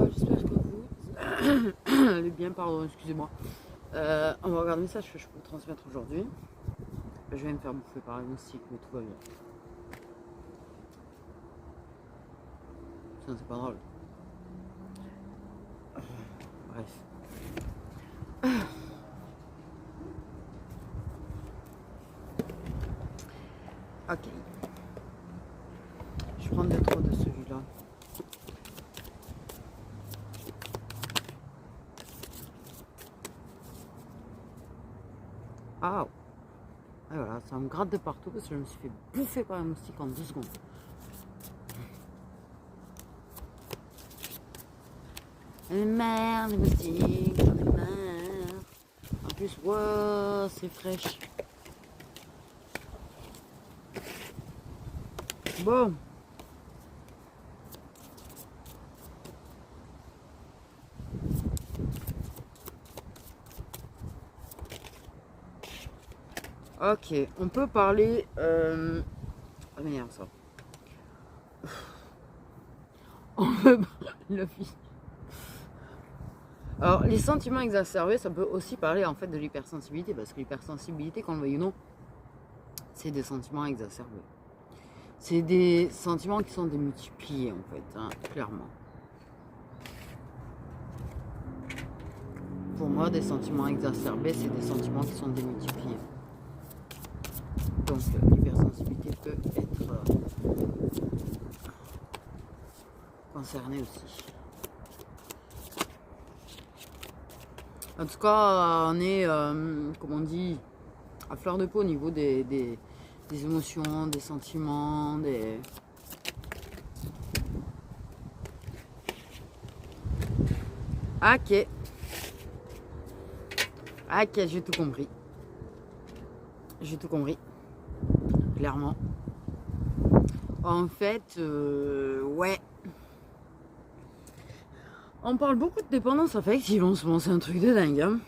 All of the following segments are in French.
j'espère que vous allez bien, pardon, excusez-moi. On va regarder le message que je peux transmettre aujourd'hui. Je vais me faire bouffer par un moustique, mais tout va bien. Ça, c'est pas drôle. Bref. Ok. Je prends des trop de celui-là. Ah, et voilà, ça me gratte de partout parce que je me suis fait bouffer par un moustique en 2 secondes. Merde, les moustiques, j'en ai marre. En plus, wow, c'est fraîche. Bon. Ok, on peut parler... Ah, m'énerve ça. On peut... Le fils. Alors, les sentiments exacerbés, ça peut aussi parler en fait de l'hypersensibilité, parce que l'hypersensibilité, qu'on le veuille ou non, c'est des sentiments exacerbés. C'est des sentiments qui sont démultipliés en fait, hein, clairement. Pour moi, des sentiments exacerbés, c'est des sentiments qui sont démultipliés. Donc, l'hypersensibilité peut être concernée aussi. En tout cas, on est, comme on dit, à fleur de peau au niveau des émotions, des sentiments, des... Ok. Ok, j'ai tout compris. J'ai tout compris. Clairement. En fait, ouais. On parle beaucoup de dépendance affective en ce moment, c'est un truc de dingue. Hein.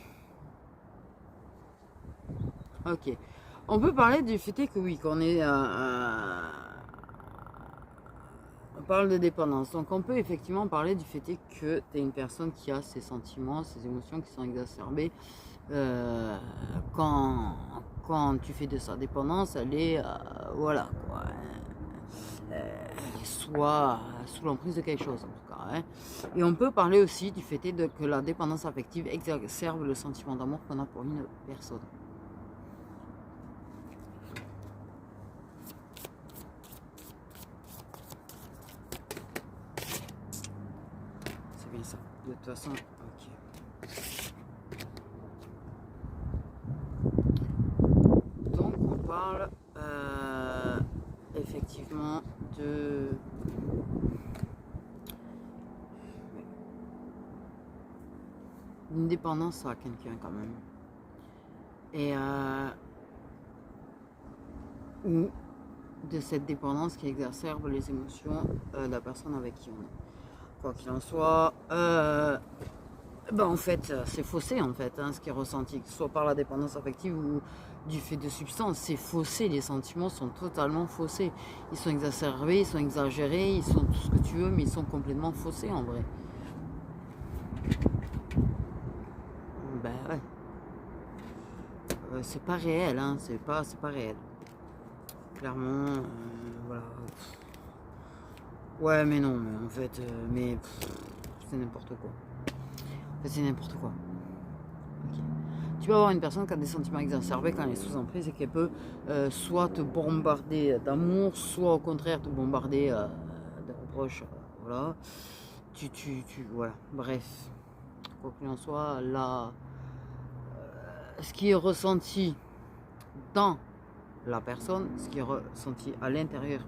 Ok. On peut parler du fait que oui, qu'on est... on parle de dépendance. Donc on peut effectivement parler du fait que tu es une personne qui a ses sentiments, ses émotions qui sont exacerbées. Quand tu fais de sa dépendance, elle est... voilà quoi. Soit sous l'emprise de quelque chose en tout cas. Hein. Et on peut parler aussi du fait que la dépendance affective exacerbe le sentiment d'amour qu'on a pour une personne. C'est bien ça. De toute façon, ok. Donc on parle effectivement de... une dépendance à quelqu'un quand même. Et ou de cette dépendance qui exacerbe les émotions de la personne avec qui on est. Quoi qu'il en soit, en fait, c'est faussé en fait, hein, ce qui est ressenti, que ce soit par la dépendance affective ou du fait de substance, c'est faussé, les sentiments sont totalement faussés. Ils sont exacerbés, ils sont exagérés, ils sont tout ce que tu veux, mais ils sont complètement faussés en vrai. Ben ouais. C'est pas réel, hein, c'est pas réel. Clairement, voilà. Ouais, mais non, mais en fait, c'est n'importe quoi. En fait, c'est n'importe quoi. Okay. Tu peux avoir une personne qui a des sentiments exacerbés quand elle est sous emprise et qu'elle peut soit te bombarder d'amour, soit au contraire te bombarder de reproches. Voilà. Voilà. Bref. Quoi qu'il en soit, là, ce qui est ressenti dans la personne, ce qui est ressenti à l'intérieur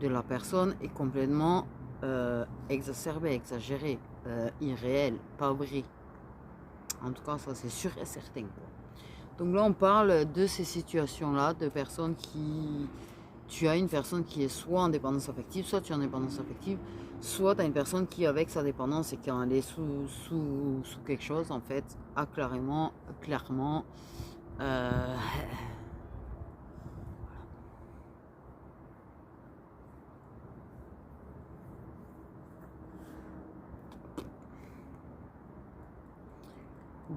de la personne est complètement exacerbé, exagéré, irréel, pas vrai. En tout cas, ça c'est sûr et certain. Donc là, on parle de ces situations-là, de personnes qui... Tu as une personne qui est soit en dépendance affective, soit tu es en dépendance affective, soit tu as une personne qui, avec sa dépendance et quand elle est sous quelque chose, en fait, a clairement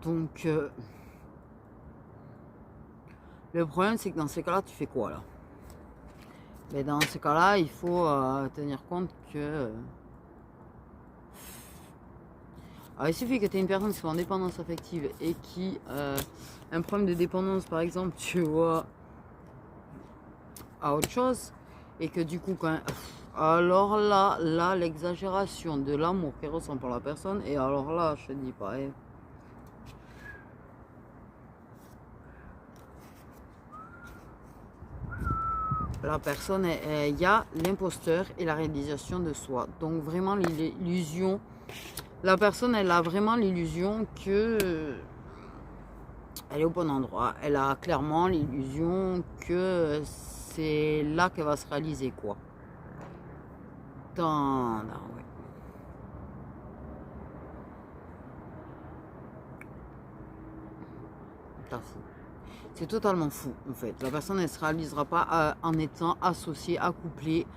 Donc, le problème, c'est que dans ces cas-là, tu fais quoi là? Mais dans ces cas-là, il faut tenir compte que... Alors, il suffit que tu aies une personne qui soit en dépendance affective et qui a un problème de dépendance, par exemple, tu vois, à autre chose, et que du coup, alors là, l'exagération de l'amour qu'elle ressent pour la personne, et alors là, je te dis pas, la personne, il y a l'imposteur et la réalisation de soi. Donc vraiment l'illusion, la personne, elle a vraiment l'illusion que elle est au bon endroit. Elle a clairement l'illusion que c'est là qu'elle va se réaliser, quoi. Ouais. T'as fou. C'est totalement fou, en fait. La personne, elle ne se réalisera pas en étant associée, accouplée,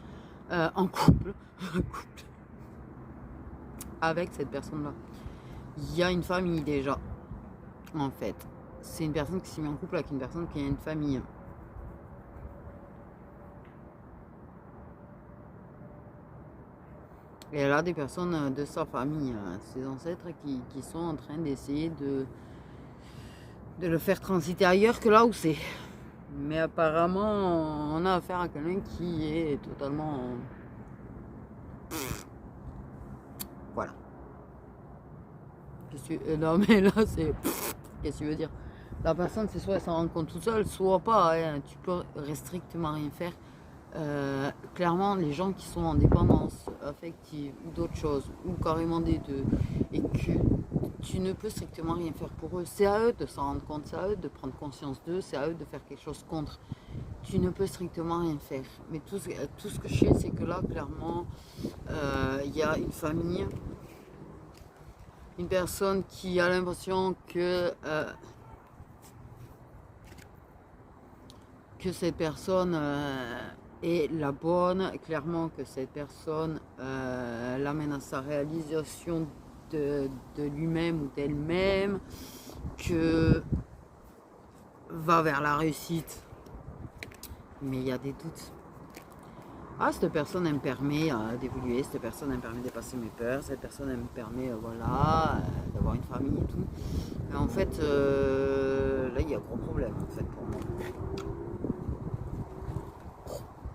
en couple, avec cette personne-là. Il y a une famille déjà, en fait. C'est une personne qui s'est mise en couple avec une personne qui a une famille. Et elle a des personnes de sa famille, ses ancêtres, qui sont en train d'essayer de le faire transiter ailleurs que là où c'est. Mais apparemment, on a affaire à quelqu'un qui est totalement... Voilà. Non mais là, c'est... Qu'est-ce que tu veux dire? La personne, c'est soit elle s'en rend compte toute seule, soit pas. Hein. Tu peux strictement rien faire. Clairement, les gens qui sont en dépendance affective ou d'autres choses, ou carrément des deux, et que tu ne peux strictement rien faire pour eux, c'est à eux de s'en rendre compte, c'est à eux de prendre conscience d'eux, c'est à eux de faire quelque chose contre. Tu ne peux strictement rien faire. Mais tout ce que je sais, c'est que là, clairement, il y a une famille, une personne qui a l'impression que cette personne est la bonne, clairement que cette personne l'amène à sa réalisation de lui-même ou d'elle-même, que va vers la réussite. Mais il y a des doutes. Ah, cette personne, elle me permet d'évoluer, cette personne, elle me permet de dépasser mes peurs, cette personne, elle me permet, voilà, d'avoir une famille et tout. Mais en fait, là, il y a un gros problème, en fait, pour moi.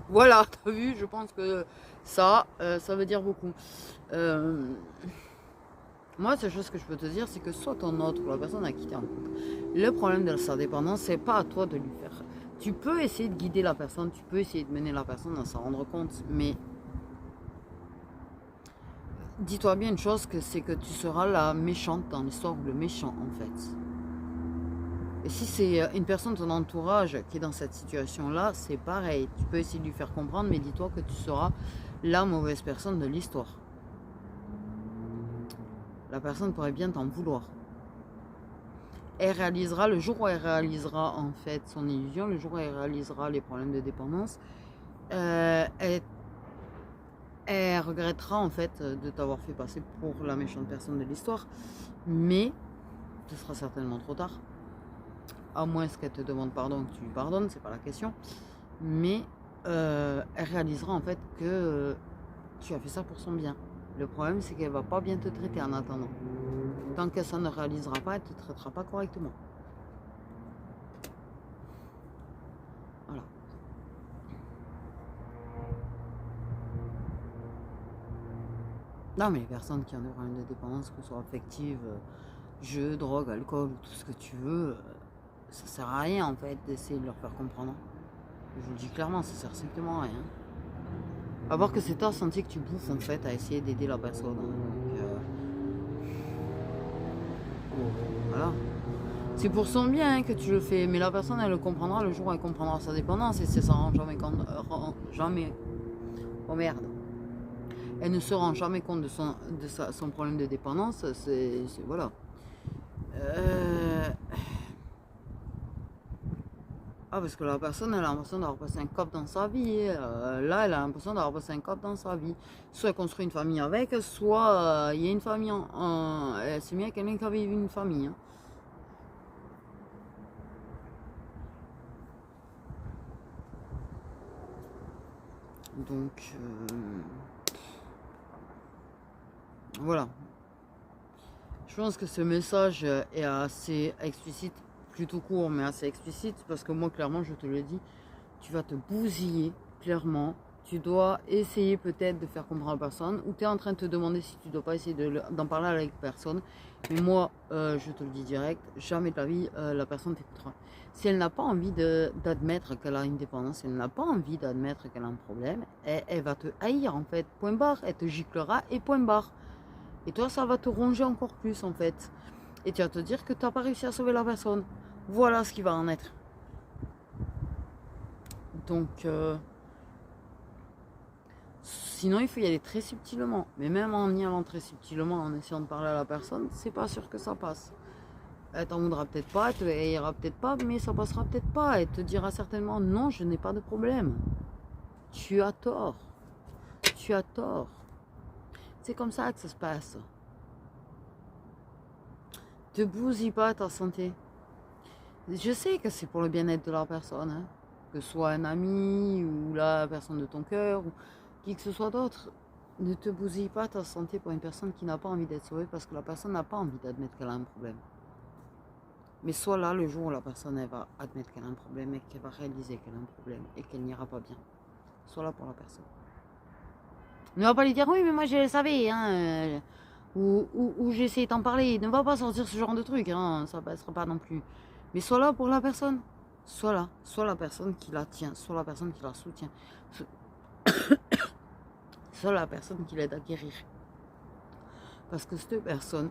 Voilà, t'as vu, je pense que ça veut dire beaucoup. Moi, la seule chose que je peux te dire, c'est que soit ton autre ou la personne à qui tu es en couple, le problème de sa dépendance, c'est pas à toi de lui faire. Tu peux essayer de guider la personne, tu peux essayer de mener la personne à s'en rendre compte, mais dis-toi bien une chose, c'est que tu seras la méchante dans l'histoire, ou le méchant en fait. Et si c'est une personne de ton entourage qui est dans cette situation-là, c'est pareil. Tu peux essayer de lui faire comprendre, mais dis-toi que tu seras la mauvaise personne de l'histoire. La personne pourrait bien t'en vouloir. Elle réalisera, le jour où elle réalisera en fait son illusion, le jour où elle réalisera les problèmes de dépendance, elle regrettera en fait de t'avoir fait passer pour la méchante personne de l'histoire. Mais ce sera certainement trop tard. À moins qu'elle te demande pardon, que tu lui pardonnes, c'est pas la question. Mais elle réalisera en fait que tu as fait ça pour son bien. Le problème, c'est qu'elle va pas bien te traiter en attendant. Tant que ça ne réalisera pas, elle ne te traitera pas correctement. Voilà. Non, mais les personnes qui ont des problèmes de dépendance, que ce soit affective, jeux, drogue, alcool, tout ce que tu veux, ça sert à rien en fait d'essayer de leur faire comprendre. Je vous le dis clairement, ça sert strictement à rien. À voir que c'est toi senti que tu bouffes en fait à essayer d'aider la personne. Donc, voilà. C'est pour son bien que tu le fais, mais la personne elle le comprendra le jour où elle comprendra sa dépendance et c'est ça rend jamais compte. Jamais. Oh merde. Elle ne se rend jamais compte de son problème de dépendance. C'est voilà. Ah, parce que la personne, elle a l'impression d'avoir passé un cap dans sa vie. Là, elle a l'impression d'avoir passé un cap dans sa vie. Soit elle construit une famille avec, soit il y a une famille. Elle s'est mise avec quelqu'un qui avait une famille. Hein. Donc, voilà. Je pense que ce message est assez explicite, plutôt court, mais assez explicite, parce que moi, clairement, je te le dis, tu vas te bousiller, clairement. Tu dois essayer peut-être de faire comprendre à la personne, ou tu es en train de te demander si tu ne dois pas essayer d'en parler avec personne. Mais moi, je te le dis direct, jamais de la vie, la personne t'écoutera. Si elle n'a pas envie d'admettre qu'elle a une dépendance, si elle n'a pas envie d'admettre qu'elle a un problème, elle va te haïr en fait, point barre. Elle te giclera et point barre. Et toi, ça va te ronger encore plus en fait. Et tu vas te dire que tu n'as pas réussi à sauver la personne. Voilà ce qui va en être. Donc, sinon, il faut y aller très subtilement. Mais même en y allant très subtilement, en essayant de parler à la personne, c'est pas sûr que ça passe. Elle t'en voudra peut-être pas, elle te haïra peut-être pas, mais ça passera peut-être pas. Elle te dira certainement non, je n'ai pas de problème. Tu as tort. Tu as tort. C'est comme ça que ça se passe. Te bousille pas ta santé. Je sais que c'est pour le bien-être de la personne, hein. Que ce soit un ami ou la personne de ton cœur ou qui que ce soit d'autre. Ne te bousille pas ta santé pour une personne qui n'a pas envie d'être sauvée parce que la personne n'a pas envie d'admettre qu'elle a un problème. Mais sois là le jour où la personne elle va admettre qu'elle a un problème et qu'elle va réaliser qu'elle a un problème et qu'elle n'ira pas bien. Sois là pour la personne. Ne va pas lui dire oui mais moi je le savais hein, ou j'ai essayé d'en parler. Ne va pas sortir ce genre de truc, hein, ça passera pas non plus. Mais sois là pour la personne. Sois là, sois la personne qui la tient, sois la personne qui la soutient. Sois la personne qui l'aide à guérir. Parce que cette personne,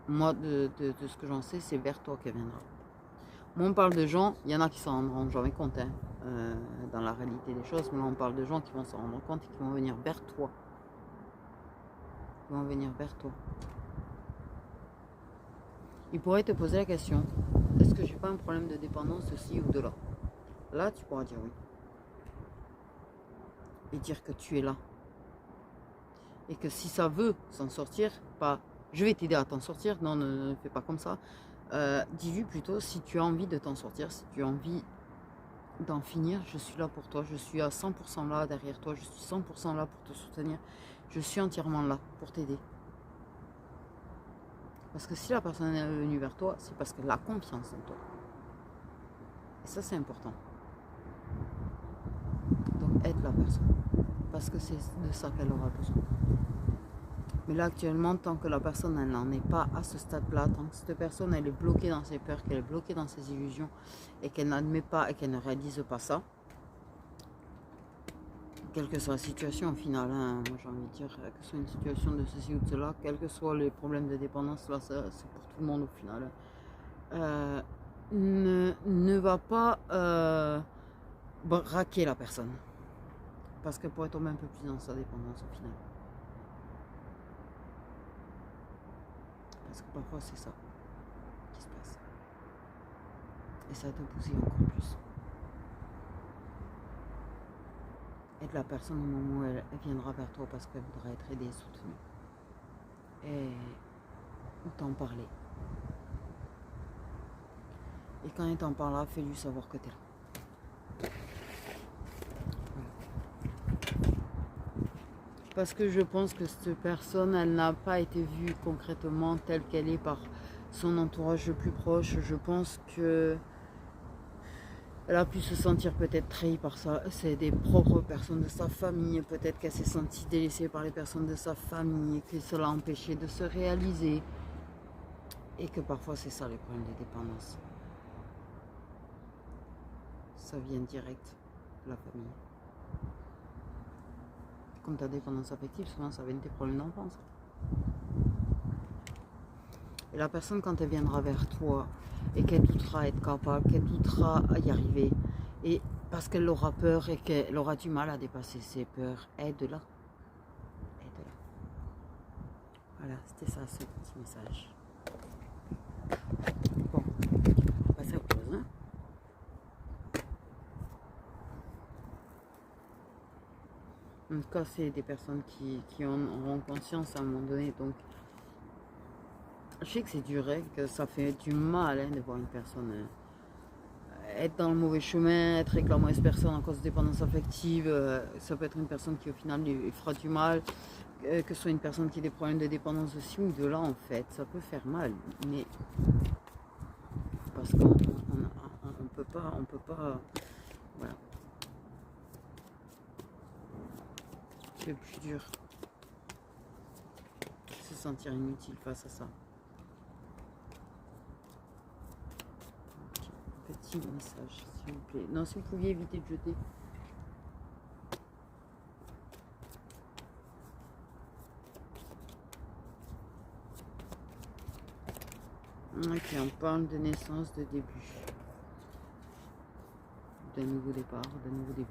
moi, de ce que j'en sais, c'est vers toi qu'elle viendra. Moi, on parle de gens, il y en a qui s'en rendront jamais compte hein, dans la réalité des choses, mais là, on parle de gens qui vont s'en rendre compte et qui vont venir vers toi. Ils vont venir vers toi. Ils pourraient te poser la question, est-ce que j'ai pas un problème de dépendance de ci ou de là? Là, tu pourras dire oui. Et dire que tu es là. Et que si ça veut s'en sortir, pas je vais t'aider à t'en sortir, non, ne fais pas comme ça. Dis-lui plutôt si tu as envie de t'en sortir, si tu as envie d'en finir, je suis là pour toi, je suis à 100% là derrière toi, je suis 100% là pour te soutenir, je suis entièrement là pour t'aider. Parce que si la personne est venue vers toi, c'est parce qu'elle a confiance en toi. Et ça, c'est important. Donc, aide la personne. Parce que c'est de ça qu'elle aura besoin. Mais là, actuellement, tant que la personne elle n'en est pas à ce stade-là, tant que cette personne elle est bloquée dans ses peurs, qu'elle est bloquée dans ses illusions et qu'elle n'admet pas et qu'elle ne réalise pas ça, quelle que soit la situation au final, hein, moi j'ai envie de dire que ce soit une situation de ceci ou de cela, quels que soient les problèmes de dépendance, là c'est pour tout le monde au final, ne va pas braquer la personne parce qu'elle pourrait tomber un peu plus dans sa dépendance au final. Parce que parfois c'est ça qui se passe. Et ça te bousille encore plus. Aide la personne au moment où elle viendra vers toi parce qu'elle voudra être aidée et soutenue. Et t'en parler. Et quand elle t'en parlera, fais-lui savoir que t'es là. Voilà. Parce que je pense que cette personne, elle n'a pas été vue concrètement telle qu'elle est par son entourage le plus proche. Je pense que elle a pu se sentir peut-être trahie par ça. C'est des propres personnes de sa famille. Peut-être qu'elle s'est sentie délaissée par les personnes de sa famille et que cela l'a empêché de se réaliser. Et que parfois c'est ça les problèmes de dépendance. Ça vient direct de la famille. Comme ta dépendance affective, souvent ça vient de tes problèmes d'enfance. Et la personne, quand elle viendra vers toi et qu'elle doutera être capable, qu'elle doutera à y arriver, et parce qu'elle aura peur et qu'elle aura du mal à dépasser ses peurs, aide-la. Aide-la. Voilà, c'était ça ce petit message. Bon, on va passer à autre chose, hein. En tout cas, c'est des personnes qui en auront conscience à un moment donné. Donc, je sais que c'est dur, hein, que ça fait du mal hein, de voir une personne être dans le mauvais chemin, être avec la mauvaise personne en cause de dépendance affective. Ça peut être une personne qui au final lui fera du mal, que ce soit une personne qui a des problèmes de dépendance aussi ou de là en fait. Ça peut faire mal, mais parce qu'on peut pas, voilà, c'est plus dur. Se sentir inutile face à ça. Petit message, s'il vous plaît. Non, si vous pouviez éviter de jeter. Ok, on parle de naissance, de début. D'un nouveau départ, d'un nouveau début.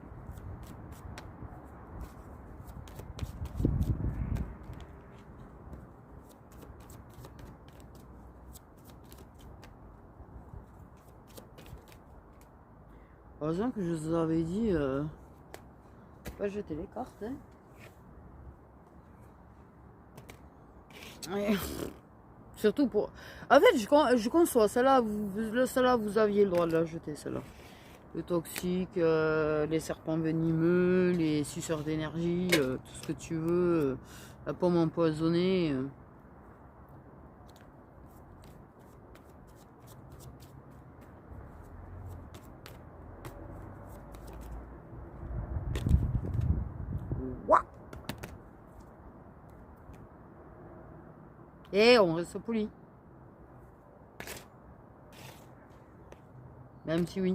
Heureusement que je vous avais dit, pas jeter les cartes. Hein. Ouais. Surtout pour... En fait, je conçois, celle-là, vous aviez le droit de la jeter, celle-là. Le toxique, les serpents venimeux, les suceurs d'énergie, tout ce que tu veux, la pomme empoisonnée. Et on reste poli. Même si oui.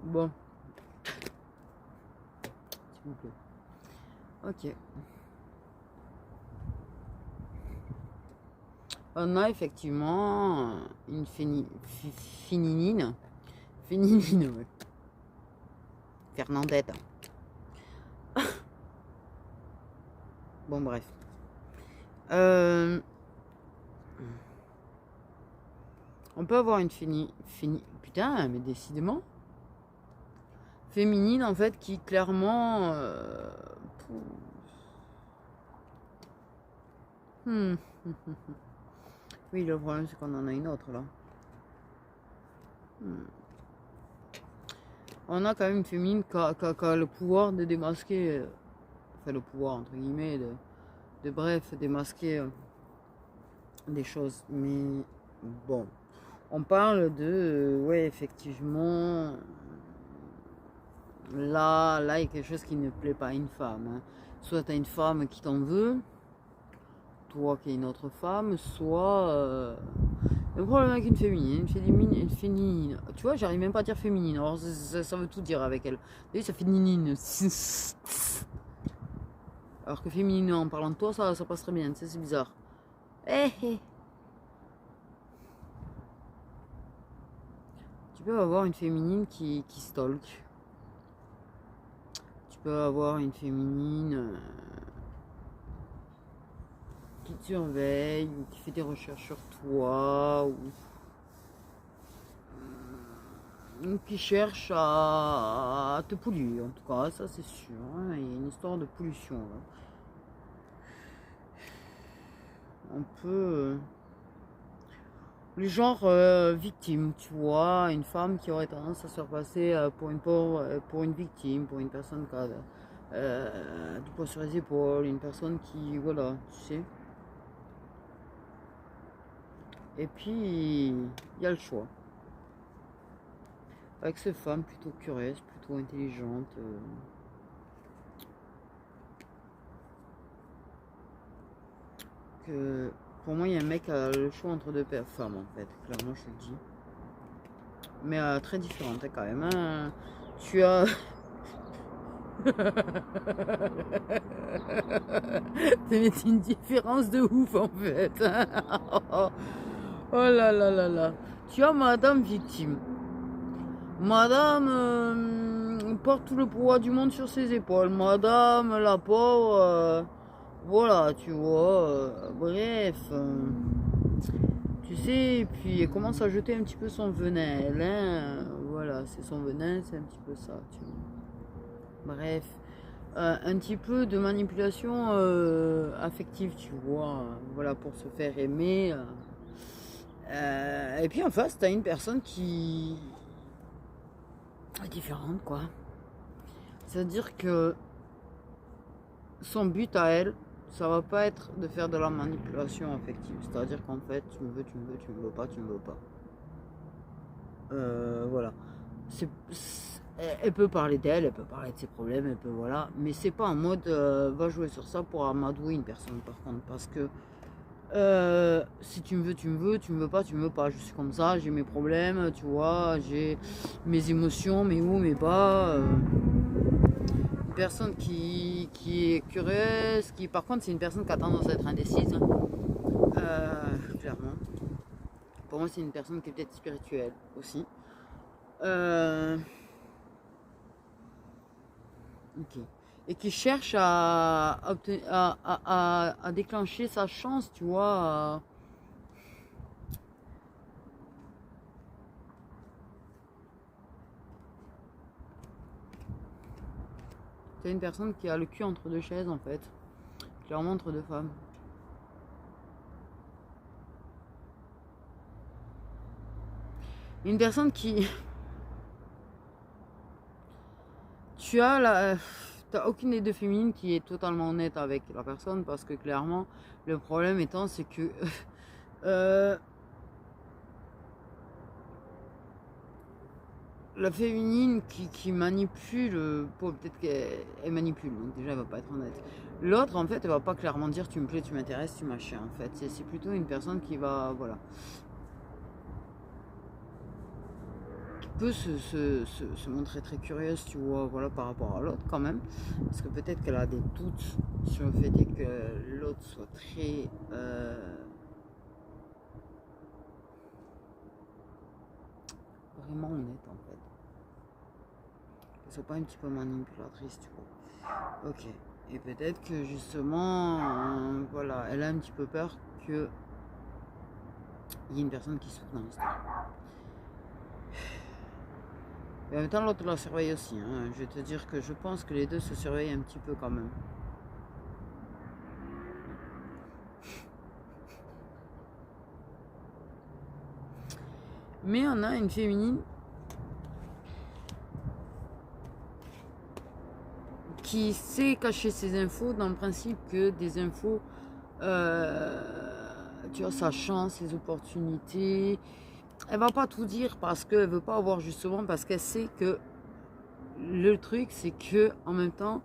Bon. S'il vous plaît. Ok. On a effectivement une féninine. Féninine, ouais. Fernandette. Bon, bref. On peut avoir une putain, mais décidément. Féminine, en fait, qui clairement... Oui, le problème, c'est qu'on en a une autre, là. On a quand même une féminine qui a le pouvoir de démasquer... Enfin, le pouvoir, entre guillemets, de bref, démasquer des choses. Mais bon, on parle de... ouais, effectivement... Là, il y a quelque chose qui ne plaît pas à une femme. Hein. Soit tu as une femme qui t'en veut, toi qui es une autre femme, soit... le problème avec une féminine, une féminine. Tu vois, j'arrive même pas à dire féminine, alors ça veut tout dire avec elle. Et ça fait ninine. Alors que féminine, en parlant de toi, ça passe très bien, c'est bizarre. Tu peux avoir une féminine qui stalk. Tu peux avoir une féminine qui te surveille, ou qui fait des recherches sur toi, ou qui cherche à te polluer, en tout cas, ça c'est sûr. Hein, il y a une histoire de pollution. Là. On peut... le genre victime, tu vois, une femme qui aurait tendance à se faire passer pour une victime, pour une personne qui a du poids sur les épaules, une personne qui, voilà, tu sais. Et puis, il y a le choix. Avec ces femmes plutôt curieuses, plutôt intelligentes. Que pour moi, il y a un mec qui a le choix entre deux femmes, en fait. Clairement, je te le dis. Mais très différentes, hein, quand même. Hein. Tu as... c'est une différence de ouf, en fait. Oh là là là là. Tu as madame victime. Madame porte tout le poids du monde sur ses épaules. Madame, la pauvre, voilà, tu vois. Bref, tu sais, et puis elle commence à jeter un petit peu son venin. Elle, hein, voilà, c'est son venin, c'est un petit peu ça. Tu vois. Bref, un petit peu de manipulation affective, tu vois. Voilà, pour se faire aimer. Et puis en face, tu as une personne qui est différente, quoi. C'est-à-dire que son but à elle, ça va pas être de faire de la manipulation affective. C'est-à-dire qu'en fait, tu me veux, tu me veux, tu me veux pas, tu me veux pas. Voilà. Elle peut parler d'elle, elle peut parler de ses problèmes, elle peut voilà, mais c'est pas en mode va jouer sur ça pour amadouer une personne par contre, parce que si tu me veux, tu me veux, tu me veux pas, tu me veux pas. Je suis comme ça, j'ai mes problèmes, tu vois, j'ai mes émotions, mes hauts, mes bas. Une personne qui est curieuse, qui par contre c'est une personne qui a tendance à être indécise, clairement. Pour moi c'est une personne qui est peut-être spirituelle aussi. Ok. Et qui cherche à déclencher sa chance, tu vois. C'est une personne qui a le cul entre deux chaises en fait. Clairement entre deux femmes. Une personne qui... T'as aucune des deux féminines qui est totalement honnête avec la personne parce que clairement, le problème étant, c'est que... la féminine qui manipule, peut-être qu'elle manipule, donc déjà elle va pas être honnête. L'autre, en fait, elle va pas clairement dire tu me plais, tu m'intéresses, tu machin. En fait, c'est plutôt une personne qui va, voilà, qui peut se montrer très curieuse, tu vois, voilà, par rapport à l'autre quand même, parce que peut-être qu'elle a des doutes sur le fait que l'autre soit très vraiment honnête en fait. Qu'elle soit pas un petit peu manipulatrice, tu vois. Ok. Et peut-être que justement, voilà, elle a un petit peu peur qu'il y ait une personne qui souffre dans l'histoire. Et en même temps, l'autre la surveille aussi. Hein. Je vais te dire que je pense que les deux se surveillent un petit peu quand même. Mais on a une féminine qui sait cacher ses infos dans le principe que des infos, tu vois, sa chance, ses opportunités. Elle va pas tout dire parce qu'elle veut pas avoir justement, parce qu'elle sait que le truc c'est que en même temps,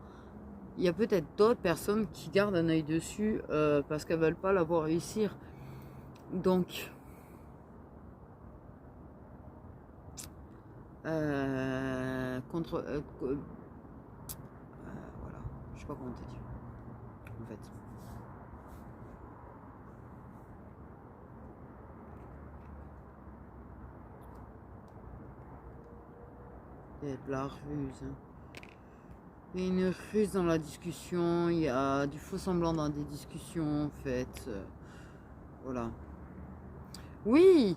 il y a peut-être d'autres personnes qui gardent un œil dessus parce qu'elles veulent pas la voir réussir. Donc, voilà, je sais pas comment te dire, en fait. Il y a de la ruse. Il y a une ruse dans la discussion, il y a du faux semblant dans des discussions, en fait. Voilà. Oui,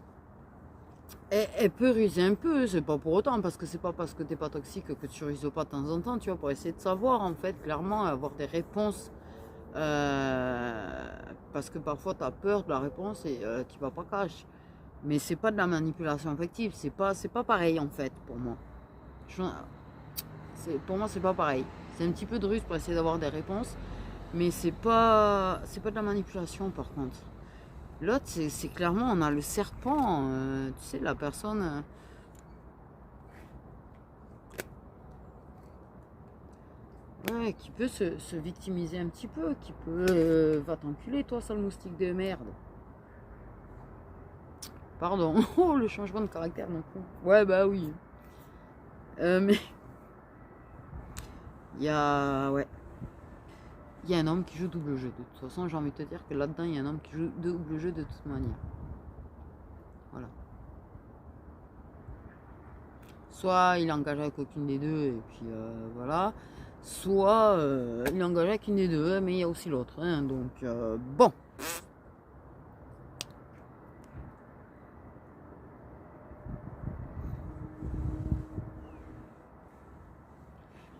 elle peut ruser un peu, c'est pas pour autant, parce que c'est pas parce que t'es pas toxique que tu ruses pas de temps en temps, tu vois, pour essayer de savoir, en fait, clairement, avoir des réponses. Parce que parfois tu as peur de la réponse et tu vas pas cacher. Mais c'est pas de la manipulation affective, c'est pas pareil en fait pour moi. Pour moi c'est pas pareil. C'est un petit peu de ruse pour essayer d'avoir des réponses, mais c'est pas de la manipulation par contre. L'autre c'est clairement on a le serpent, tu sais la personne. Ouais, qui peut se victimiser un petit peu, qui peut va t'enculer toi sale moustique de merde. Pardon, oh le changement de caractère non plus. Ouais bah oui. Mais il y a ouais. Il y a un homme qui joue double jeu. De toute façon, j'ai envie de te dire que là-dedans, il y a un homme qui joue double jeu de toute manière. Voilà. Soit il est engagé avec aucune des deux et puis voilà. Soit il est engagé avec une des deux, mais il y a aussi l'autre. Hein, donc bon.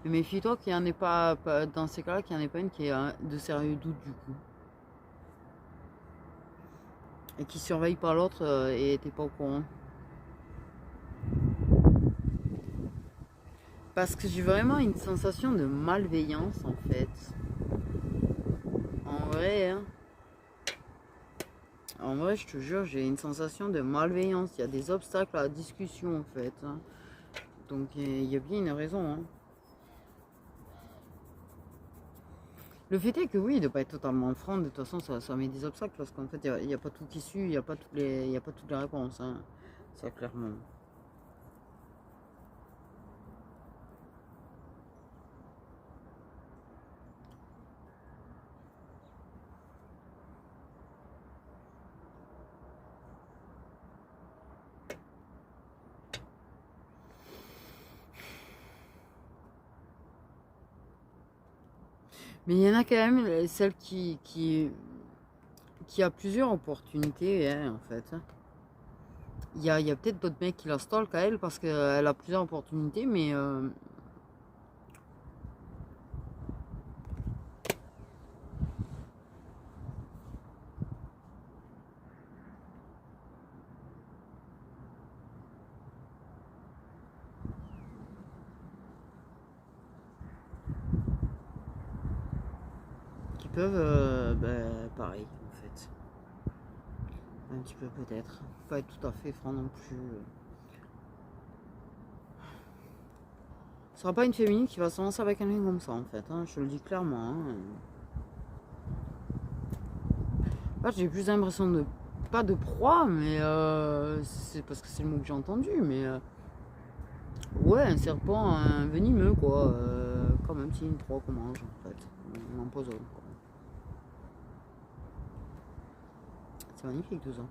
Mais méfie-toi qu'il n'y en ait pas, dans ces cas-là, qu'il n'y en ait pas une qui ait de sérieux doutes du coup. et qui surveille pas l'autre et t'es pas au courant. Parce que j'ai vraiment une sensation de malveillance en fait. En vrai, hein. En vrai, je te jure, j'ai une sensation de malveillance. Il y a des obstacles à la discussion en fait. Hein. Donc il y a bien une raison. Hein. Le fait est que oui, de ne pas être totalement franc, de toute façon, ça met des obstacles parce qu'en fait, il n'y a pas tout qui suit, il n'y a pas toutes les réponses. Hein. Ça, clairement. Mais il y en a quand même celle qui a plusieurs opportunités, hein, en fait. Il y a peut-être d'autres mecs qui la stalkent à elle parce qu'elle a plusieurs opportunités, mais qui peuvent, pareil, en fait. Un petit peu peut-être. Pas être tout à fait franc non plus. Ce sera pas une féminine qui va se lancer avec un mec comme ça, en fait. Hein, je te le dis clairement. Hein. Là, j'ai plus l'impression de... Pas de proie, mais c'est parce que c'est le mot que j'ai entendu, mais... ouais, un serpent, un venimeux, quoi. Comme un petit une proie qu'on mange, en fait. On empoisonne, quoi. C'est magnifique, tout ça.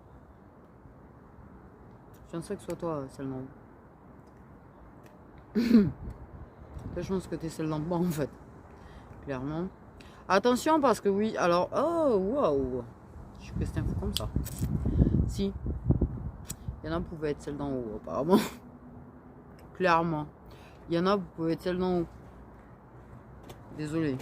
Je pense que ce soit toi, celle d'en haut. Je pense que t'es celle d'en bas, en fait. Clairement. Attention, parce que oui, alors... Oh, waouh. Je suis cette info comme ça. Si. Il y en a, vous pouvez être celle d'en haut, apparemment. Clairement. Il y en a, vous pouvez être celle d'en haut. Désolé.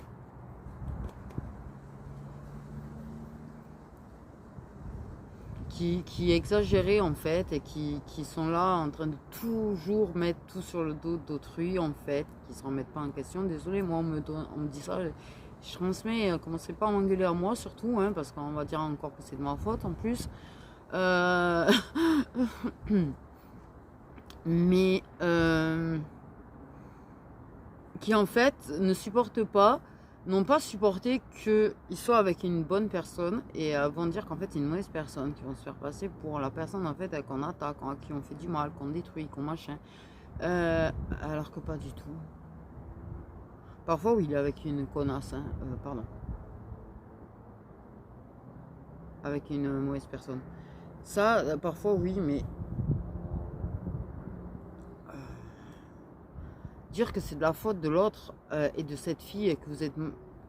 Qui exagéraient en fait et qui sont là en train de toujours mettre tout sur le dos d'autrui en fait, qui se remettent pas en question. Désolé, moi on me dit ça, je transmets, commencez pas à m'engueuler à moi surtout, hein, parce qu'on va dire encore que c'est de ma faute en plus. Mais qui en fait ne supportent pas, n'ont pas supporté qu'ils soient avec une bonne personne et vont dire qu'en fait c'est une mauvaise personne, qui vont se faire passer pour la personne en fait qu'on attaque, à qui on fait du mal, qu'on détruit, qu'on machin. Alors que pas du tout. Parfois oui, il est avec une connasse, hein, pardon. Avec une mauvaise personne. Ça, parfois oui, mais dire que c'est de la faute de l'autre et de cette fille et que vous êtes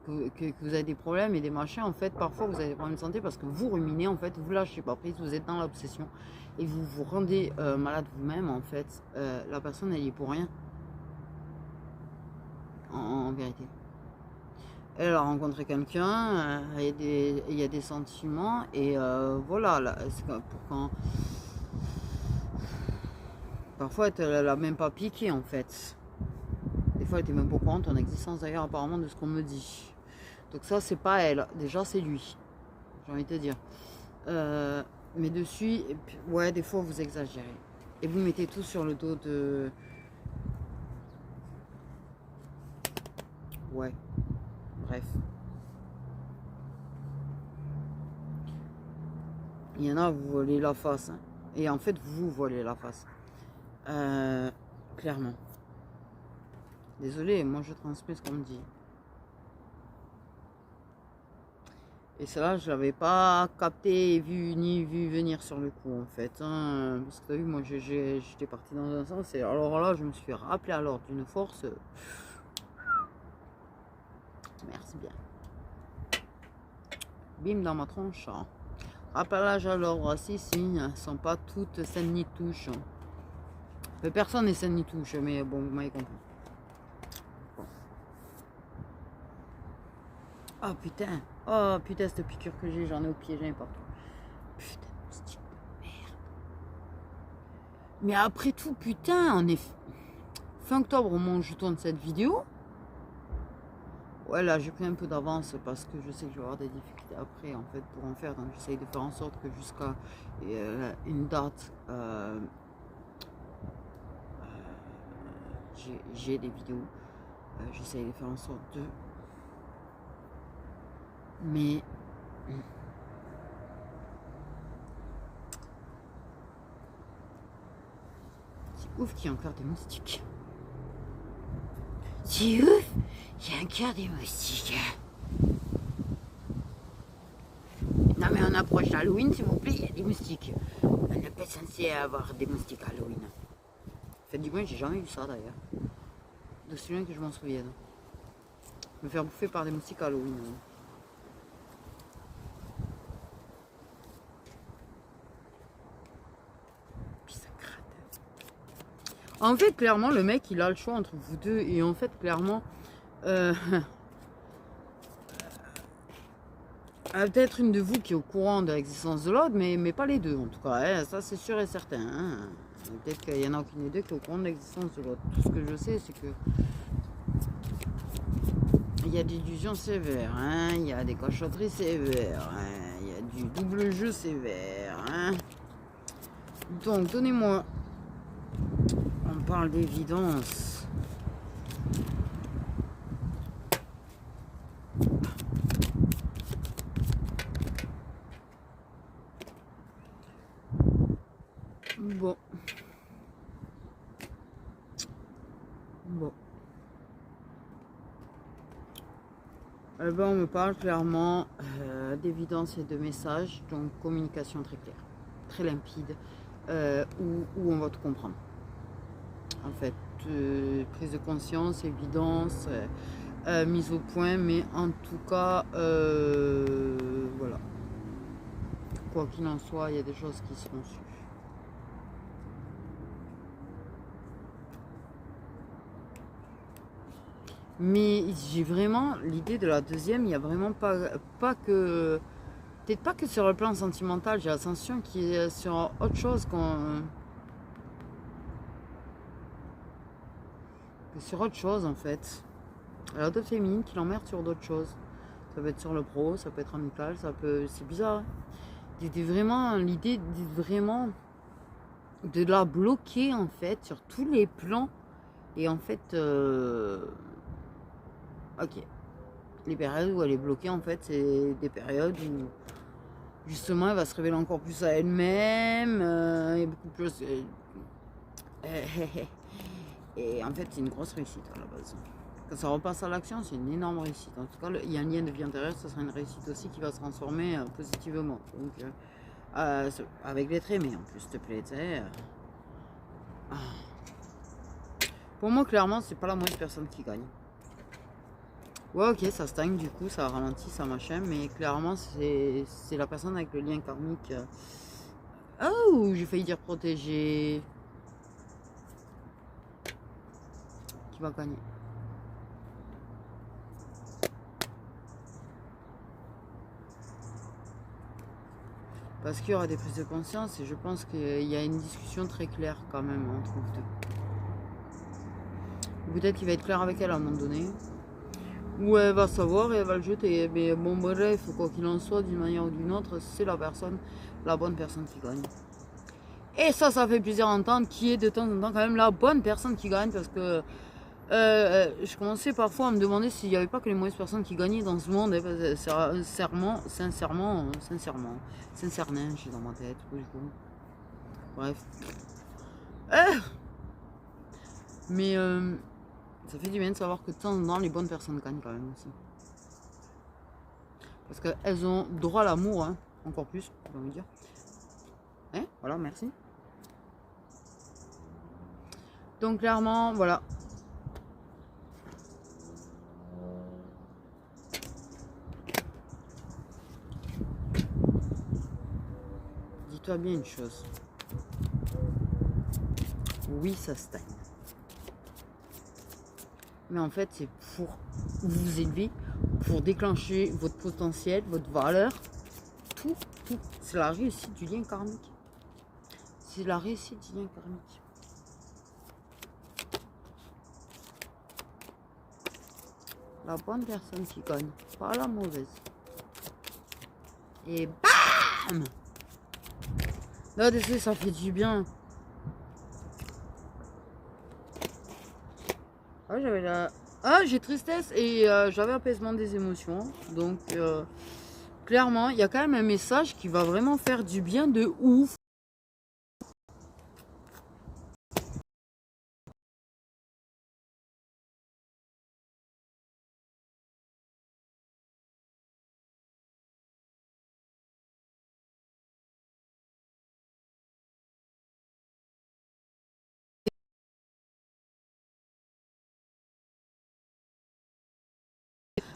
que vous avez des problèmes et des machins, en fait, parfois vous avez des problèmes de santé parce que vous ruminez, en fait, vous lâchez pas prise, vous êtes dans l'obsession et vous vous rendez malade vous-même, en fait. La personne, elle y est pour rien, en vérité. Elle a rencontré quelqu'un, il y a des sentiments et voilà, là, c'est pour quand... Parfois, elle l'a même pas piqué, en fait. Des fois, elle était même pas au courant de ton existence, d'ailleurs, apparemment, de ce qu'on me dit. Donc ça, c'est pas elle. Déjà, c'est lui. J'ai envie de te dire. Mais dessus, ouais, des fois, vous exagérez. Et vous mettez tout sur le dos de... Ouais. Bref. Il y en a, vous volez la face. Hein. Et en fait, vous volez la face. Clairement. Désolé, moi, je transmets ce qu'on me dit. Et cela, je l'avais pas capté, vu, ni vu venir sur le coup, en fait. Hein. Parce que tu as vu, moi, j'étais parti dans un sens. Et alors là, je me suis rappelé alors d'une force. Merci bien. Bim dans ma tronche. Hein. Rappelage alors, si, elles sont pas toutes saines ni touches. Mais personne n'est saine ni touche, mais bon, vous m'avez compris. Oh putain, cette piqûre que j'ai, j'en ai au pied, j'en ai partout. Putain, Mais après tout, putain, on est fin octobre au moment où je tourne cette vidéo. Ouais, là, j'ai pris un peu d'avance parce que je sais que je vais avoir des difficultés après, en fait, pour en faire. Donc, j'essaye de faire en sorte que jusqu'à une date, j'ai des vidéos. J'essaye de faire en sorte de... Mais... C'est ouf qu'il y ait encore des moustiques. C'est ouf, il y a encore des moustiques. Non mais on approche d'Halloween, s'il vous plaît, il y a des moustiques. On n'est pas censé avoir des moustiques à Halloween. Fait du moins, j'ai jamais vu ça d'ailleurs. De si loin que je m'en souvienne. Me faire bouffer par des moustiques à Halloween. Puis ça gratte. En fait, clairement, le mec, il a le choix entre vous deux. Et en fait, clairement... peut-être une de vous qui est au courant de l'existence de l'autre, mais pas les deux en tout cas, hein, ça c'est sûr et certain. Hein. Peut-être qu'il y en a aucune des deux qui est au courant de l'existence de l'autre. Tout ce que je sais, c'est que il y a des illusions sévères, hein, il y a des cachotteries sévères, hein, il y a du double jeu sévère. Hein. Donc, donnez-moi, on parle d'évidence. Bon. Eh ben, on me parle clairement d'évidence et de messages, donc communication très claire, très limpide, où on va tout comprendre. En fait, prise de conscience, évidence, mise au point, mais en tout cas, voilà. Quoi qu'il en soit, il y a des choses qui seront sues. Mais j'ai vraiment l'idée de la deuxième, il n'y a vraiment pas que... Peut-être pas que sur le plan sentimental, j'ai l'ascension qui est sur autre chose sur autre chose en fait. La d'autres féminine qui l'emmerde sur d'autres choses. Ça peut être sur le pro, ça peut être amical, ça peut... C'est bizarre. Hein. Vraiment, l'idée vraiment de la bloquer en fait sur tous les plans. Et en fait... Ok. Les périodes où elle est bloquée, en fait, c'est des périodes où, justement, elle va se révéler encore plus à elle-même. Il y a beaucoup plus... et en fait, c'est une grosse réussite à la base. Quand ça repasse à l'action, c'est une énorme réussite. En tout cas, il y a un lien de vie intérieure, ça sera une réussite aussi qui va se transformer positivement. Donc, avec l'être aimé, en plus, s'il te plaît, tu sais. Pour moi, clairement, c'est pas la moindre personne qui gagne. Ouais, ok, ça stagne, du coup, ça ralentit, ça machin, mais clairement, c'est la personne avec le lien karmique. Oh, j'ai failli dire protégé. Qui va gagner. Parce qu'il y aura des prises de conscience et je pense qu'il y a une discussion très claire quand même entre vous deux. Peut-être qu'il va être clair avec elle à un moment donné. Ou elle va savoir et elle va le jeter. Mais bon, bref, quoi qu'il en soit, d'une manière ou d'une autre, c'est la bonne personne qui gagne. Et ça fait plaisir à entendre qui est de temps en temps quand même la bonne personne qui gagne. Parce que je commençais parfois à me demander s'il n'y avait pas que les mauvaises personnes qui gagnaient dans ce monde. Sincèrement, je suis dans ma tête. Du coup. Bref. Mais... ça fait du bien de savoir que de temps en temps, les bonnes personnes gagnent quand même aussi. Parce qu'elles ont droit à l'amour, hein, encore plus, on va me dire. Hein, voilà, merci. Donc clairement, voilà. Dis-toi bien une chose. Oui, ça stagne. Mais en fait, c'est pour vous élever, pour déclencher votre potentiel, votre valeur. Tout. C'est la réussite du lien karmique. C'est la réussite qui vient karmique. La bonne personne qui gagne, pas la mauvaise. Et BAM! Là, désolé, ça fait du bien. Ah, j'avais la... Ah, j'ai tristesse et j'avais apaisement des émotions. Donc, clairement, il y a quand même un message qui va vraiment faire du bien de ouf.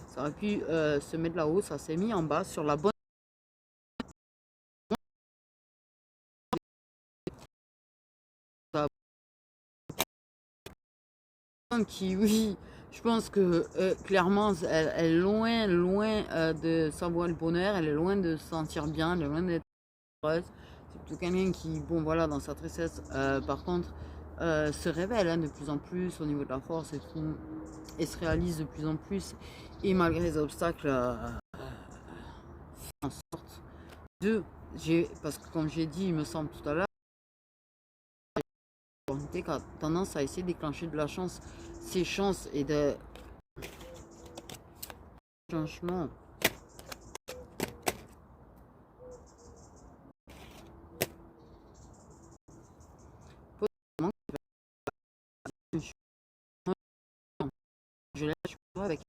Ça aurait pu se mettre là-haut, ça s'est mis en bas sur la bonne qui, oui, je pense que clairement, elle est loin, loin de savoir le bonheur, elle est loin de se sentir bien, elle est loin d'être heureuse. C'est plutôt quelqu'un qui, bon voilà, dans sa tristesse, par contre, se révèle hein, de plus en plus au niveau de la force et tout, et se réalise de plus en plus, et malgré les obstacles, fait en sorte de, parce que comme j'ai dit, il me semble tout à l'heure, qui a tendance à essayer de déclencher de la chance, ces chances et de changement. Je lâche pas avec.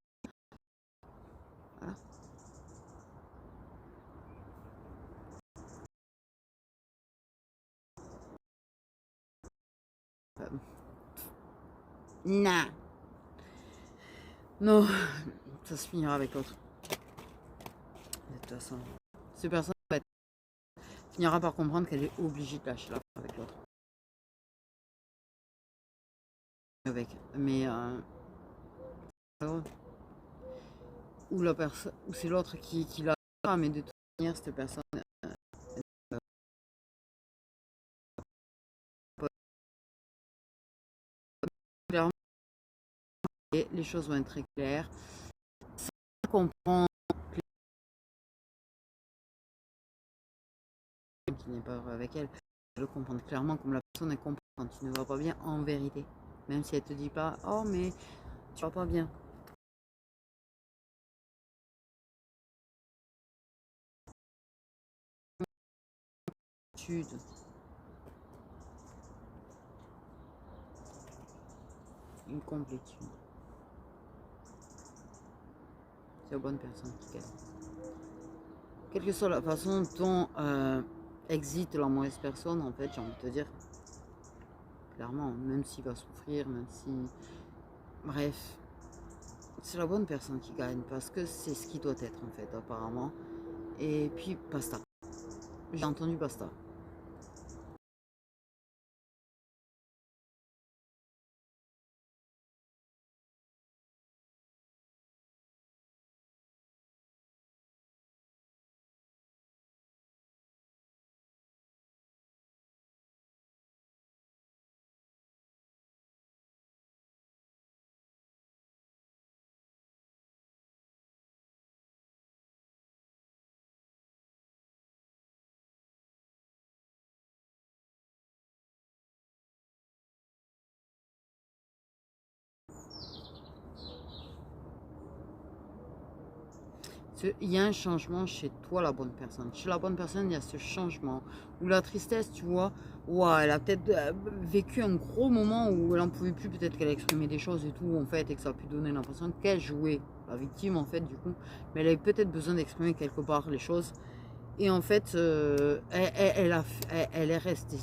Voilà. Nah. Non, ça se finira avec l'autre. De toute façon, cette personne finira par comprendre qu'elle est obligée de lâcher la avec l'autre. Avec. Mais ou la personne, ou c'est l'autre qui l'a. Mais de toute manière, cette personne. Clairement, les choses vont être très claires. Ça comprend qui n'est pas heureux avec elle. Je le comprends clairement comme la personne elle comprend quand tu ne vas pas bien en vérité. Même si elle te dit pas, oh mais tu vas pas bien. Une complétude. C'est la bonne personne qui gagne. Quelle que soit la façon dont existe la mauvaise personne, en fait, j'ai envie de te dire, clairement, même s'il va souffrir, même si... Bref, c'est la bonne personne qui gagne, parce que c'est ce qui doit être, en fait, apparemment. Et puis, basta. J'ai entendu basta. Il y a un changement chez toi, la bonne personne. Chez la bonne personne, il y a ce changement. Ou la tristesse, tu vois, ouais, elle a peut-être vécu un gros moment où elle n'en pouvait plus, peut-être qu'elle a exprimé des choses et tout, en fait, et que ça a pu donner l'impression qu'elle jouait la victime, en fait, du coup. Mais elle avait peut-être besoin d'exprimer quelque part les choses. Et en fait, elle est restée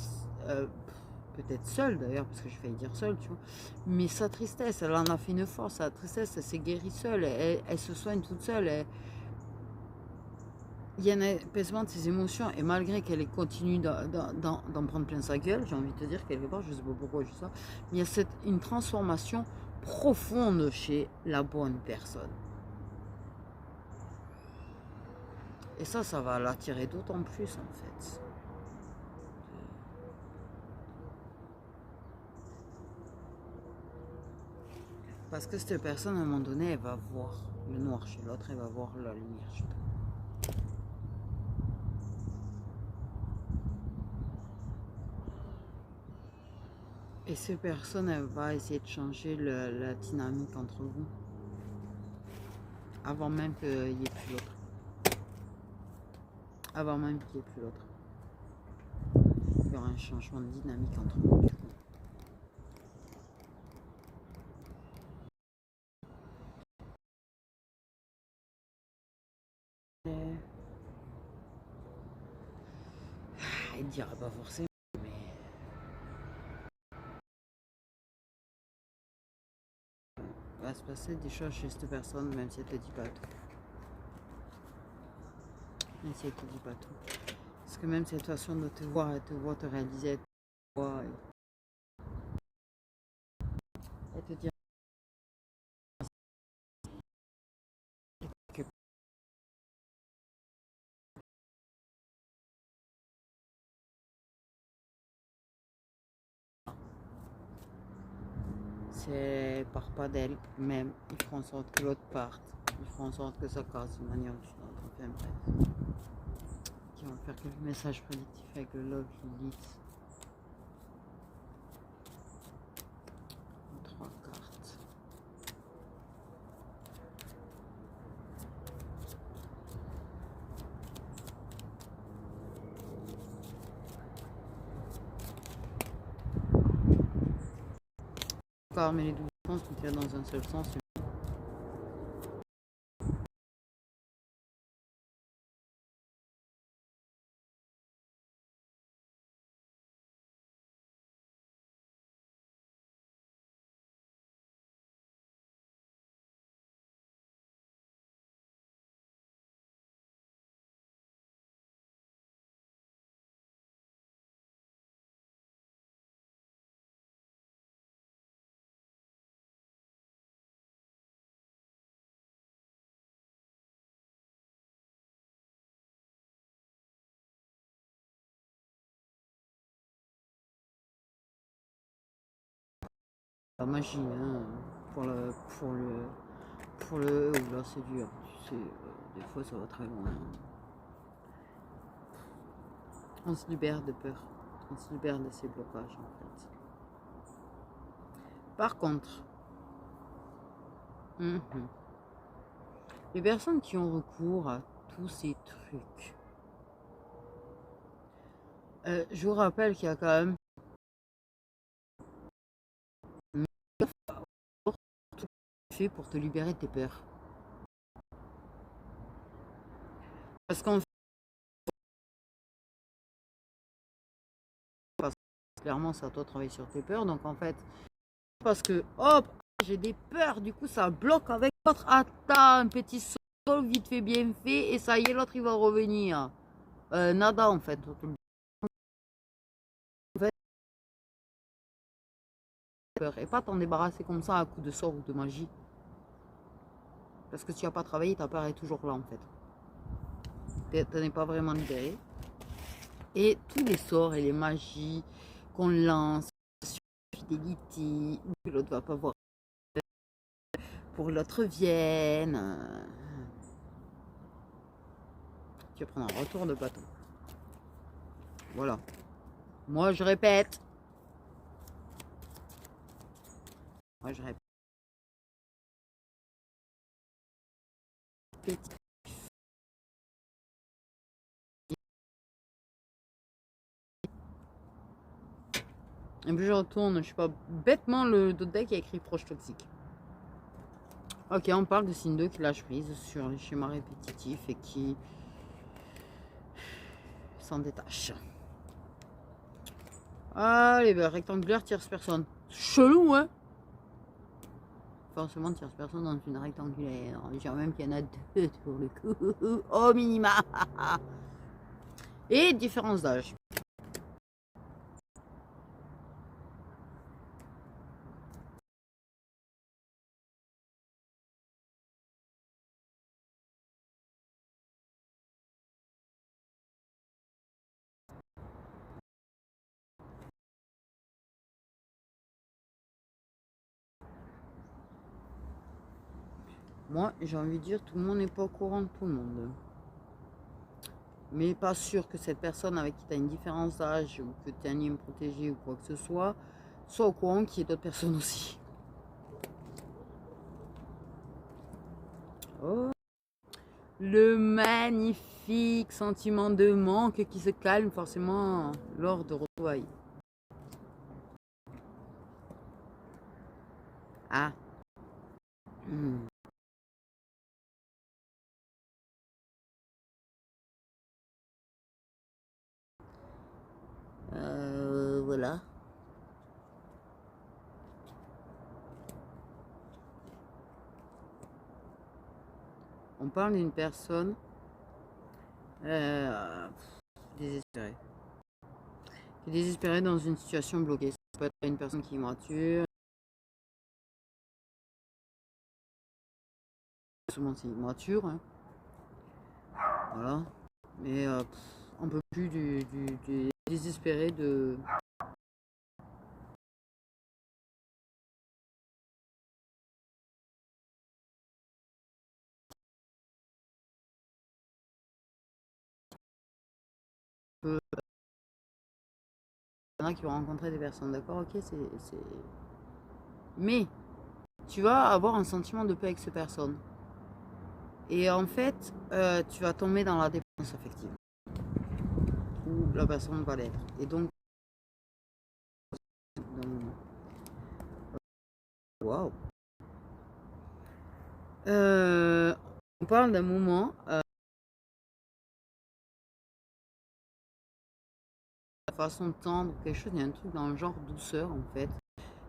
peut-être seule d'ailleurs, parce que j'ai failli dire seule, tu vois. Mais sa tristesse, elle en a fait une force. Sa tristesse, elle s'est guérie seule. Elle se soigne toute seule. Il y a un apaisement de ses émotions et malgré qu'elle continue d'en prendre plein sa gueule, j'ai envie de te dire quelque part, je sais pas pourquoi je dis ça, mais il y a une transformation profonde chez la bonne personne. Et ça va l'attirer d'autant plus en fait. Parce que cette personne, à un moment donné, elle va voir le noir chez l'autre, elle va voir la lumière chez toi. Et cette personne, elle va essayer de changer la dynamique entre vous. Avant même qu'il n'y ait plus l'autre. Avant même qu'il n'y ait plus l'autre. Il y aura un changement de dynamique entre vous, du coup. Il dira pas forcément, mais il va se passer des choses chez cette personne, même si elle te dit pas tout. Même si elle te dit pas tout. Parce que même cette façon de te voir, elle te voit te réaliser, elle te voit, elle te dit que c'est par pas d'elle, même ils feront en sorte que l'autre parte. Ils feront en sorte que ça casse d'une manière ou d'une autre. Enfin bref. Qui vont faire quelques messages prédictifs avec le Love Lilith. 3 cartes. Encore, mais les doubles sens sont tirés dans un seul sens. La magie, hein, pour le, là c'est dur. Tu sais, des fois ça va très loin. On se libère de peur. On se libère de ces blocages en fait. Par contre, les personnes qui ont recours à tous ces trucs, je vous rappelle qu'il y a quand même tout fait pour te libérer de tes peurs. Parce qu'en fait, clairement, c'est à toi de travailler sur tes peurs. Donc en fait, parce que hop, j'ai des peurs, du coup ça bloque avec l'autre. Attends, un petit saut vite fait, bien fait, et ça y est, l'autre il va revenir. Nada en fait. Et pas t'en débarrasser comme ça à coup de sort ou de magie. Parce que si tu n'as pas travaillé, ta peur est toujours là en fait. Tu n'es pas vraiment libéré. Et tous les sorts et les magies qu'on lance sur la fidélité, ou que l'autre va pas voir pour que l'autre vienne, tu vas prendre un retour de bâton. Voilà. Moi je répète. Moi je répète. Et puis je retourne, je sais pas, bêtement le deck a écrit proche toxique. Ok, on parle de signe 2 qui lâche prise sur les schémas répétitifs et qui s'en détache. Allez, ben, rectangulaire, tierce personne. Chelou, hein? Forcément, tierce personne dans une rectangulaire. Je dirais même qu'il y en a deux pour le coup. Au minima. Et différence d'âge. Moi, j'ai envie de dire, tout le monde n'est pas au courant de tout le monde. Mais pas sûr que cette personne avec qui tu as une différence d'âge ou que tu es un lien protégé ou quoi que ce soit au courant qu'il y ait d'autres personnes aussi. Oh, le magnifique sentiment de manque qui se calme forcément lors de retrouvailles. Ah. Hmm. Voilà. On parle d'une personne euh, désespérée. Qui est désespérée dans une situation bloquée. Ça peut être une personne qui est immature, souvent c'est immature, hein, voilà. Mais on peut plus du désespéré de peu. Il y en a qui vont rencontrer des personnes, d'accord, ok, c'est. Mais tu vas avoir un sentiment de paix avec ces personnes. Et en fait, tu vas tomber dans la dépendance affective. Où la personne va l'être. Et donc, waouh. On parle d'un moment, la façon de tendre, quelque chose, il y a un truc dans le genre douceur en fait,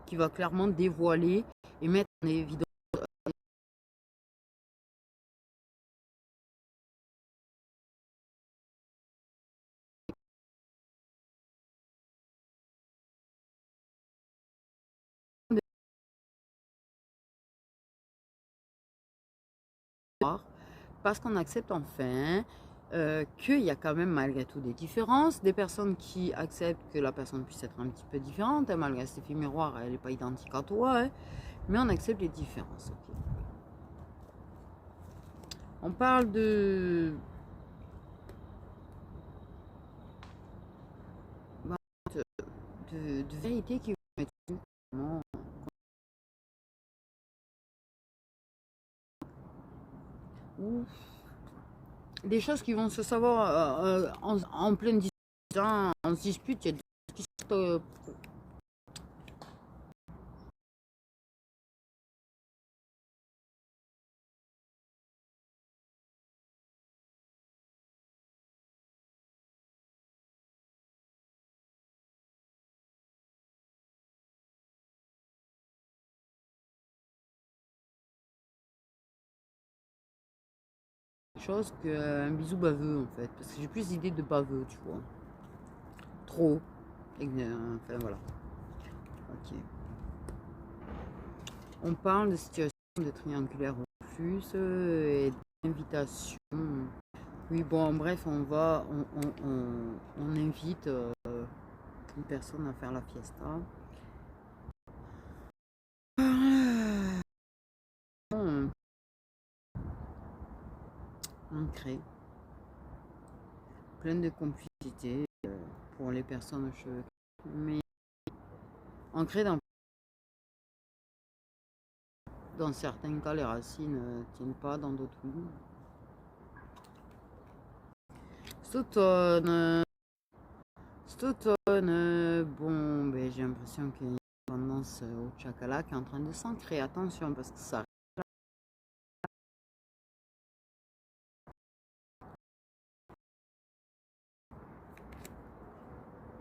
qui va clairement dévoiler et mettre en évidence parce qu'on accepte enfin qu'il y a quand même malgré tout des différences, des personnes qui acceptent que la personne puisse être un petit peu différente, hein, malgré cet effet miroir, elle n'est pas identique à toi, hein, mais on accepte les différences. Okay. On parle de, de vérité qui vont être ou des choses qui vont se savoir en pleine discussion, on se dispute, il y a des choses qui se choses qu'un bisou baveux en fait, parce que j'ai plus d'idées de baveux, tu vois. Trop. Enfin voilà. Ok. On parle de situation de triangulaire refus et d'invitation. Oui, bon, bref, on invite une personne à faire la fiesta. On crée plein de complicité pour les personnes aux cheveux. Mais on crée dans certains cas, les racines ne tiennent pas, dans d'autres oui. Cet automne, bon, ben, j'ai l'impression qu'il y a une tendance au chakala qui est en train de s'ancrer. Attention, parce que ça.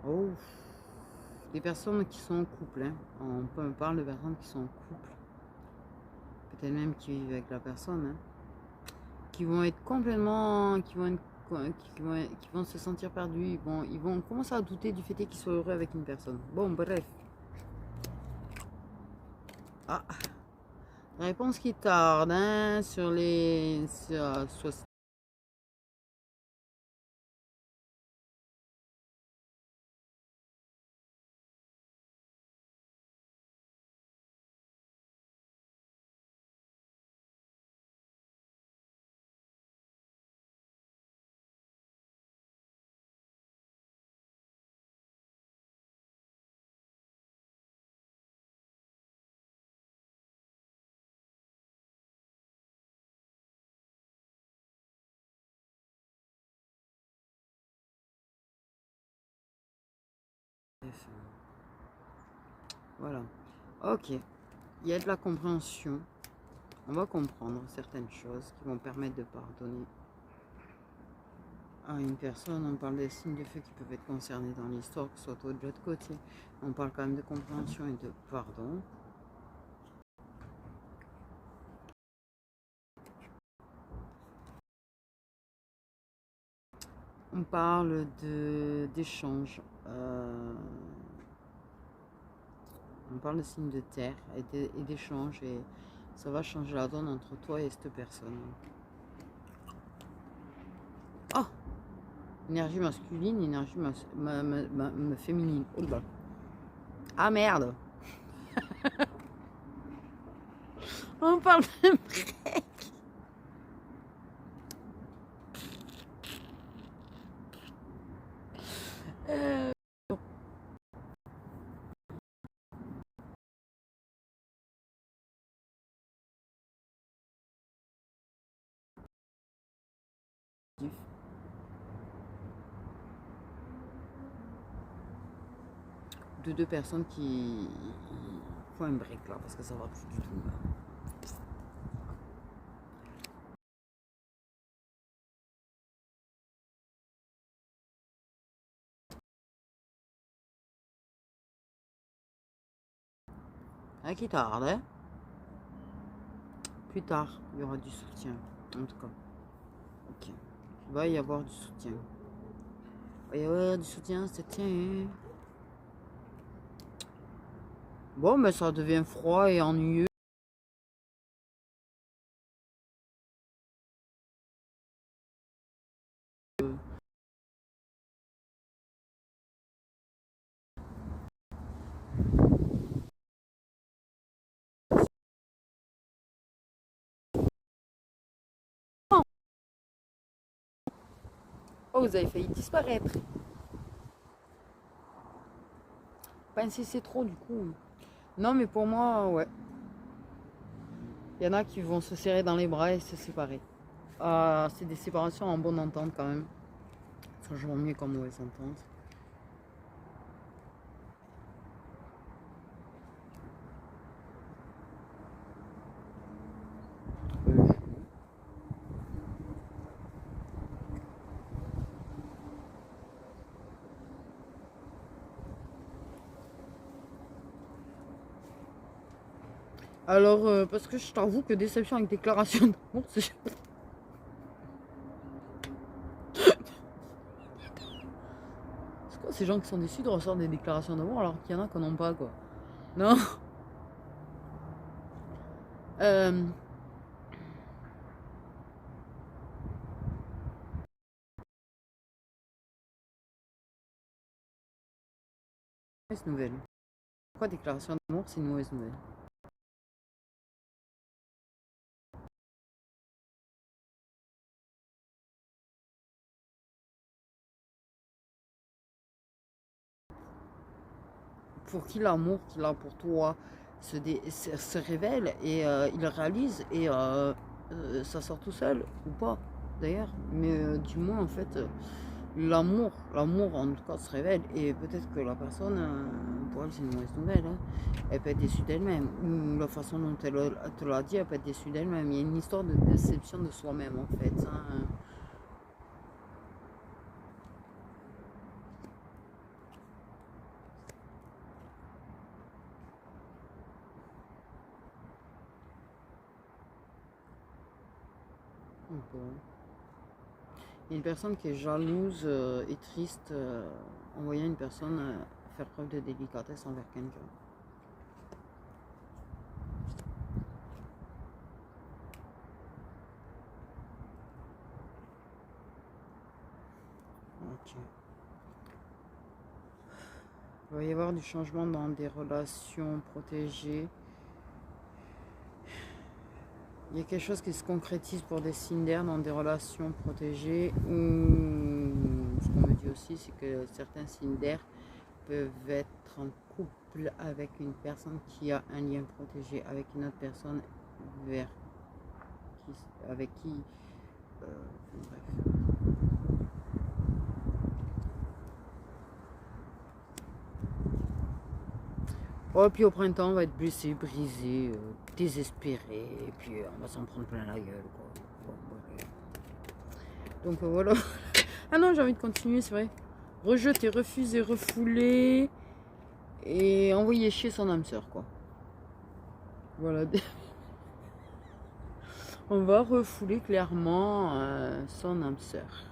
Oh, des personnes qui sont en couple, hein. On parle de personnes qui sont en couple, peut-être même qui vivent avec la personne, hein, qui vont être complètement, qui vont se sentir perdus, ils vont commencer à douter du fait qu'ils soient heureux avec une personne. Bon, bref. Ah, réponse qui tarde, hein, sur les, sur Voilà. Ok. Il y a de la compréhension. On va comprendre certaines choses qui vont permettre de pardonner à une personne. On parle des signes de feu qui peuvent être concernés dans l'histoire, que ce soit de l'autre côté. On parle quand même de compréhension et de pardon. On parle d'échange. On parle de signes de terre et d'échange. Et ça va changer la donne entre toi et cette personne. Oh! Énergie masculine, énergie féminine. Oh là. Ah merde! On parle de break. De deux personnes qui font un break là parce que ça va plus du tout. Ah, qui tarde, hein? Plus tard, il y aura du soutien. En tout cas. Ok. Il va y avoir du soutien. Il va y avoir du soutien, soutien. Bon, mais ça devient froid et ennuyeux. Oh, vous avez failli disparaître. Pas insister trop du coup. Non, mais pour moi, ouais. Il y en a qui vont se serrer dans les bras et se séparer. C'est des séparations en bonne entente quand même. Ça, je vois mieux qu'en mauvaise entente. Alors, parce que je t'avoue que déception avec déclaration d'amour, c'est quoi ces gens qui sont déçus de recevoir des déclarations d'amour alors qu'il y en a qui n'en ont pas, quoi. Non. euh, Mauvaise nouvelle. Pourquoi déclaration d'amour, c'est une mauvaise nouvelle? Pour qui l'amour qu'il a pour toi se révèle et il réalise et ça sort tout seul ou pas d'ailleurs, mais du moins en fait l'amour en tout cas se révèle et peut-être que la personne pour elle c'est une mauvaise nouvelle, hein. Elle peut être déçue d'elle-même ou la façon dont elle te l'a dit, elle peut être déçue d'elle-même. Il y a une histoire de déception de soi-même en fait, hein. Bon. Il y a une personne qui est jalouse et triste en voyant une personne faire preuve de délicatesse envers quelqu'un. Ok. Il va y avoir du changement dans des relations protégées. Il y a quelque chose qui se concrétise pour des signes d'air dans des relations protégées. Ce qu'on me dit aussi, c'est que certains signes d'air peuvent être en couple avec une personne qui a un lien protégé avec une autre personne avec qui bref. Ouais, puis au printemps, on va être blessé, brisé, désespéré, et puis on va s'en prendre plein la gueule, quoi. Bon, ouais. Donc voilà. Ah non, j'ai envie de continuer, c'est vrai. Rejeter, refuser, refouler, et envoyer chier son âme sœur, quoi. Voilà. On va refouler clairement son âme sœur.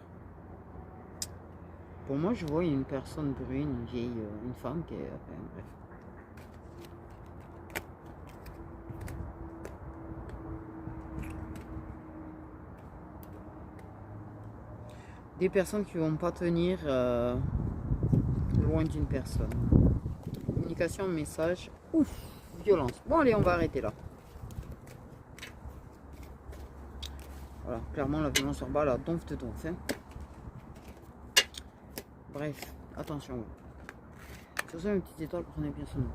Pour moi, je vois une personne brune, une vieille, une femme qui est... Enfin, bref. Des personnes qui vont pas tenir loin d'une personne. Communication, message, ouf, violence. Bon, allez, on va arrêter là. Voilà, clairement, la violence sur bas, là, donf de donf. Hein. Bref, attention. Sur ça, une petite étoile, prenez bien son nom.